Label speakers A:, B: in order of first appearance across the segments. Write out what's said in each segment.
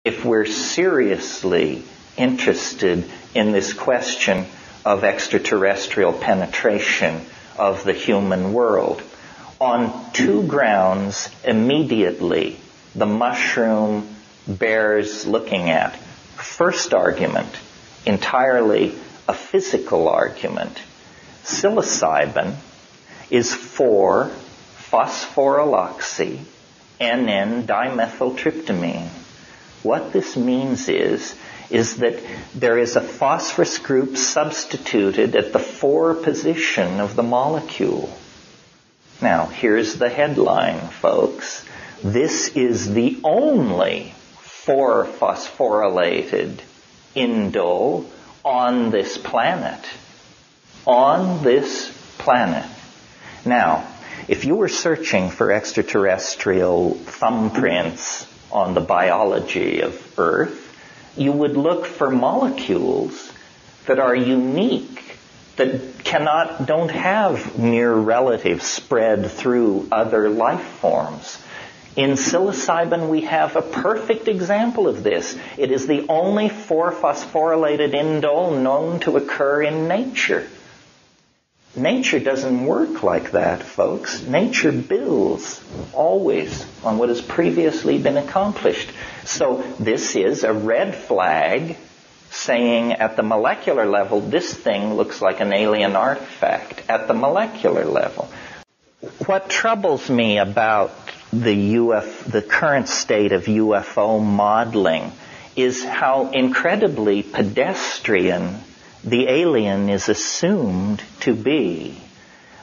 A: if we're seriously interested in this question of extraterrestrial penetration of the human world. On two grounds immediately the mushroom bears looking at. First argument, entirely a physical argument. Psilocybin is 4-phosphorylloxy N,N-dimethyltryptamine. What this means is that there is a phosphorus group substituted at the 4 position of the molecule. Now, here's the headline, folks. This is the only 4-phosphorylated indole on this planet. On this planet. Now, if you were searching for extraterrestrial thumbprints on the biology of Earth, you would look for molecules that are unique, that don't have near relatives spread through other life forms. In psilocybin, we have a perfect example of this. It is the only 4-phosphorylated indole known to occur in nature. Nature doesn't work like that, folks. Nature builds always on what has previously been accomplished. So this is a red flag saying at the molecular level, this thing looks like an alien artifact at the molecular level. What troubles me about the current state of UFO modeling is how incredibly pedestrian the alien is assumed to be.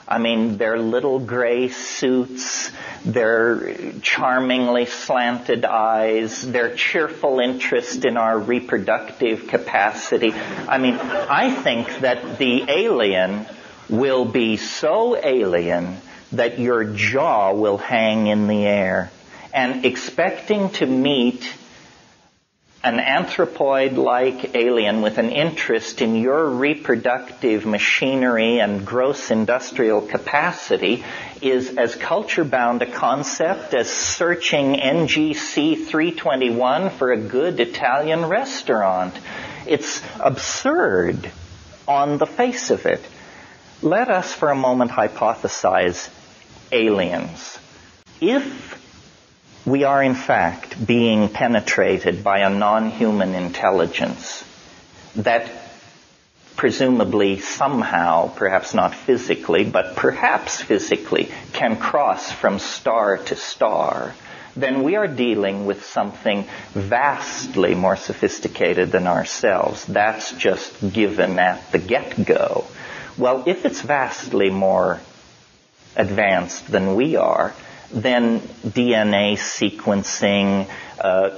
A: I mean, their little gray suits, their charmingly slanted eyes, their cheerful interest in our reproductive capacity. I mean, I think that the alien will be so alien that your jaw will hang in the air. And expecting to meet an anthropoid-like alien with an interest in your reproductive machinery and gross industrial capacity is as culture-bound a concept as searching NGC 321 for a good Italian restaurant. It's absurd on the face of it. Let us for a moment hypothesize aliens. If we are in fact being penetrated by a non-human intelligence that presumably somehow, perhaps not physically, but perhaps physically, can cross from star to star, then we are dealing with something vastly more sophisticated than ourselves. That's just given at the get-go. Well, if it's vastly more advanced than we are, then DNA sequencing,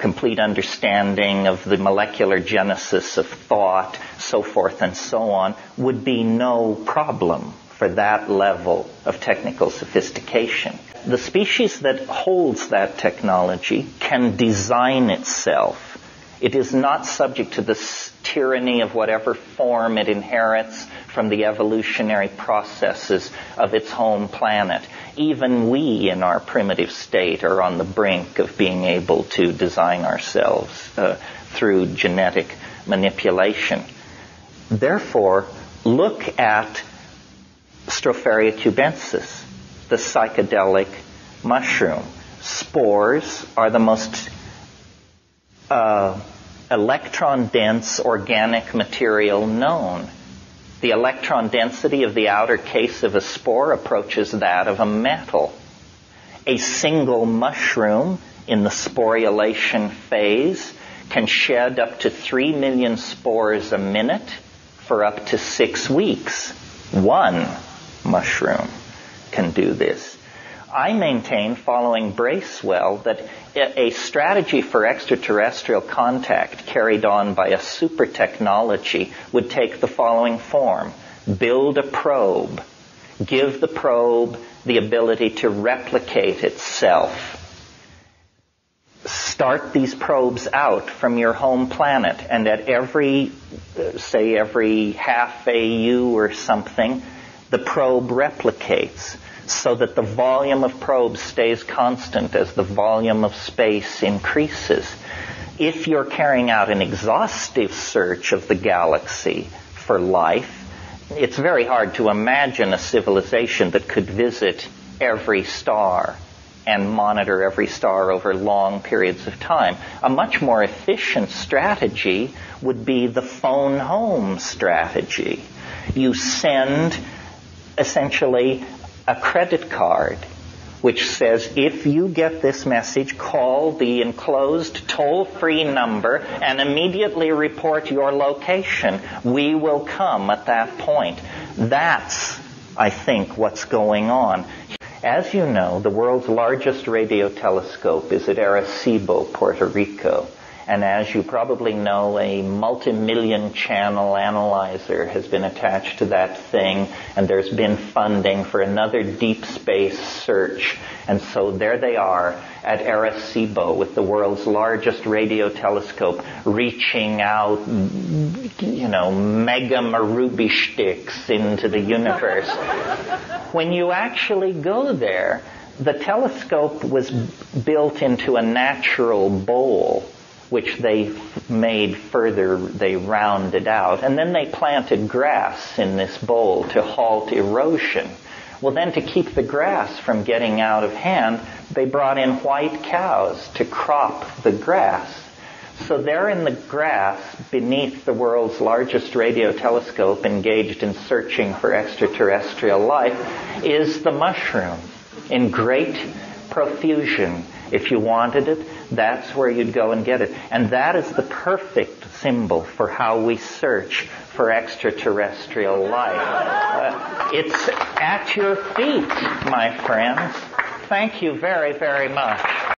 A: complete understanding of the molecular genesis of thought, so forth and so on, would be no problem for that level of technical sophistication. The species that holds that technology can design itself. It is not subject to the tyranny of whatever form it inherits from the evolutionary processes of its home planet. Even we in our primitive state are on the brink of being able to design ourselves through genetic manipulation. Therefore, look at Stropharia cubensis, the psychedelic mushroom. Spores are the most electron-dense organic material known. The electron density of the outer case of a spore approaches that of a metal. A single mushroom in the sporulation phase can shed up to 3 million spores a minute for up to 6 weeks. One mushroom can do this. I maintain, following Bracewell, that a strategy for extraterrestrial contact carried on by a super technology would take the following form. Build a probe. Give the probe the ability to replicate itself. Start these probes out from your home planet, and at every half AU or something, the probe replicates, so that the volume of probes stays constant as the volume of space increases. if you're carrying out an exhaustive search of the galaxy for life, it's very hard to imagine a civilization that could visit every star and monitor every star over long periods of time. A much more efficient strategy would be the phone home strategy. You send essentially a credit card which says, if you get this message, call the enclosed toll-free number and immediately report your location. We will come at that point. That's, I think, what's going on. As you know, the world's largest radio telescope is at Arecibo, Puerto Rico. And as you probably know, a multi-million channel analyzer has been attached to that thing, and there's been funding for another deep space search. And so there they are at Arecibo with the world's largest radio telescope reaching out, mega Marubi sticks into the universe. When you actually go there, the telescope was built into a natural bowl, which they made further, they rounded out. And then they planted grass in this bowl to halt erosion. Well, then to keep the grass from getting out of hand, they brought in white cows to crop the grass. So there in the grass, beneath the world's largest radio telescope engaged in searching for extraterrestrial life, is the mushroom in great profusion. If you wanted it, that's where you'd go and get it. And that is the perfect symbol for how we search for extraterrestrial life. It's at your feet, my friends. Thank you very, very much.